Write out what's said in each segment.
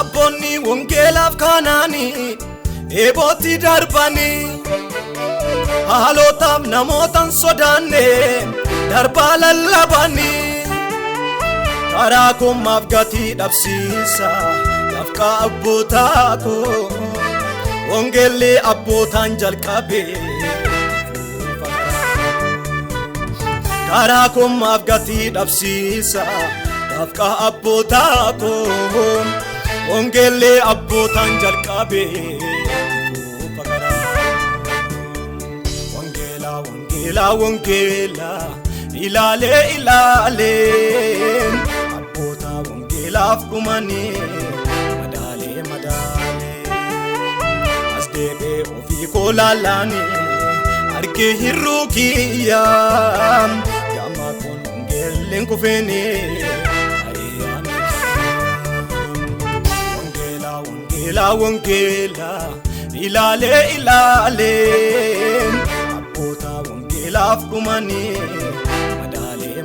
Abbonni wongeelaaf kanaani eebooti darbani haalootaaf namootan sodaanne darbaa lallabani karaa kommaaf gatii dhabsiisa dafqa abbootaa koo wongeellee abbootaan jalqabe karaa kommaaf gatii dhabsiisa dafqa abbootaa koo wongeellee abbootaan jalqabe wongeela ilaalee abboota wongeelaaf dhumanii madaalee as deebee ofii koo laalaanii argee hirruu kiyyaa gama kun wongeelleen kufeenii wongeela ilaalee abboota wongeelaaf dhumanii madaalee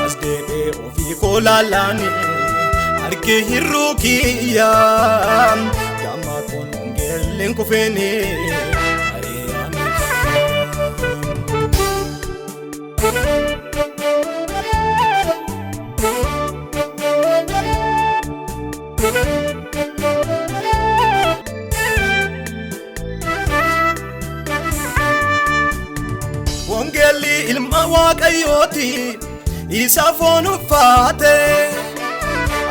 as deebee ofii koo laalaanii argee hirruu kiyyaa gama kun wongeelleen kufeenii wongeelli ilma waaqayyooti isa foon uffaate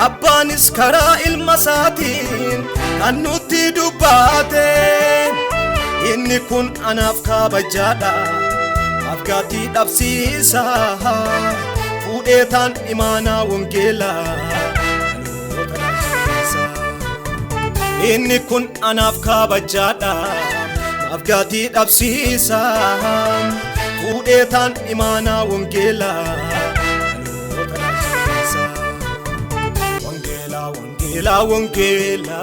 abbaanis karaa ilma isaatiin kan nutti dubbate inni kun anaaf kabajaadha afgaatii dhabsiisa fuudheetaan imaanaa wongeelaa inni kun anaaf kabajaadha afgaatii dhabsiisa fuudheetaan imaanaa wongeelaa wongeela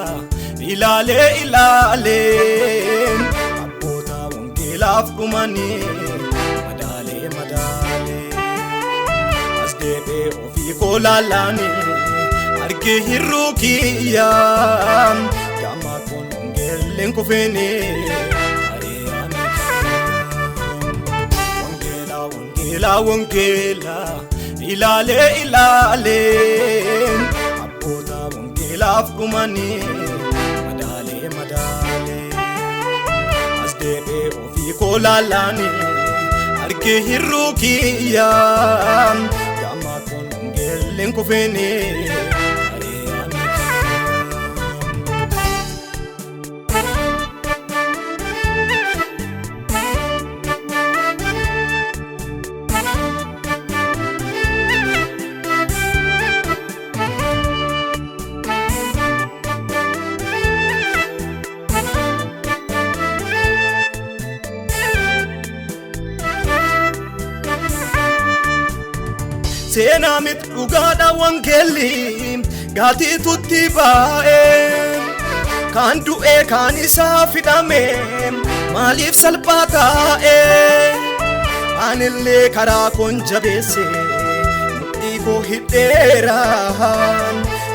ilaalee abboota wongeelaaf dhumanii madaalee as deebee ofii koo laalaanii argee hirruu kiyyaa gama kun wongeelleen kufeenii wongeela ilaalee abboota wongeelaaf dhumanii madaalee as deebee ofii koo laalaanii argee hirruu kiyyaa gama kun wongeelleen kufeenii seenaa miti dhugaadha wongeelli gaatiitutti baa'ee kan du'ee kan isaa fidhame maaliif salphaa taa'ee anillee karaa koon jabeesse mudhii koo hidheera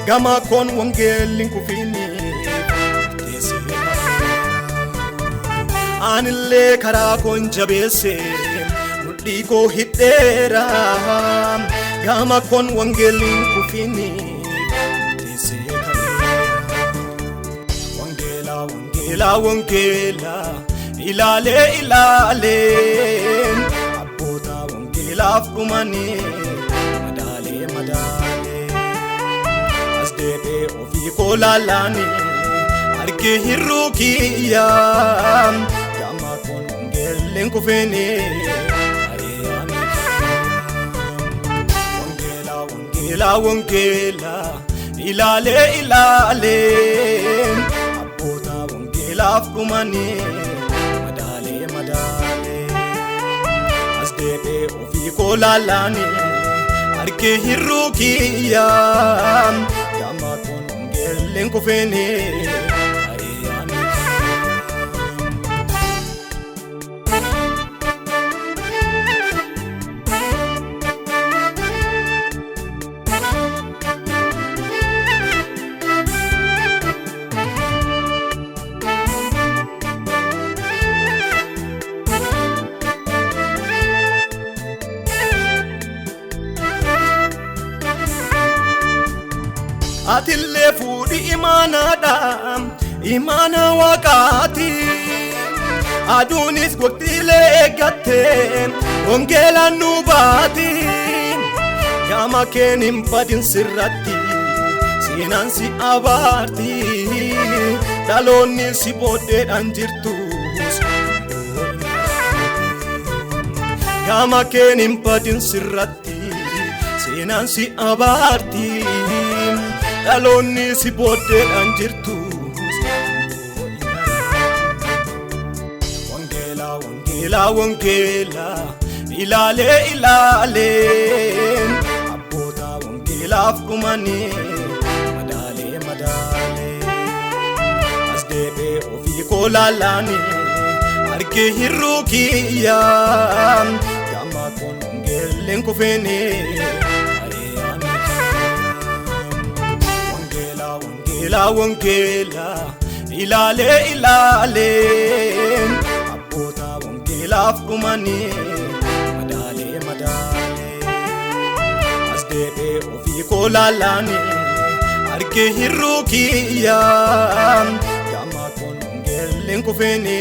gama koon wongeelliin kufiinii anillee karaa koon jabeesse mudhii koo hidheera gama kon wongeelliin kufiinii wongeela ilaalee abboota wongeelaaf dhumanii madaalee as deebee ofii koo laalaanii argee hirruu kiyyaa gama kon wongeelleen kufeenii wongeela ilaalee abboota wongeelaaf dhumanii madaalee koolalaani argee hirruu kiyya gama kun ongeelleen kufeeni Atille fuudhi imaanaadha imaana waaqaati aduunis waqtiilee eeggatte wangeelaan nu baati gama keen hin badin sirratti seenaan si abaarti dhaloonni si booddeedhaan jirtus gama keen hin badin sirratti seenaan si abaarti dhaloonni si booddeedhaan jirtus wangeela ilaalee abboota wangeelaaf dhumanii madaalee as deebee ofii koolalaani argee hirruu kiyya gama kun ongeelleen kufeeni wangeela ilaalee abboota wangeelaaf dhumanii madaalee as deebee ofii koolalaani argee hirruu kiyya gama kun ongeelleen kufeeni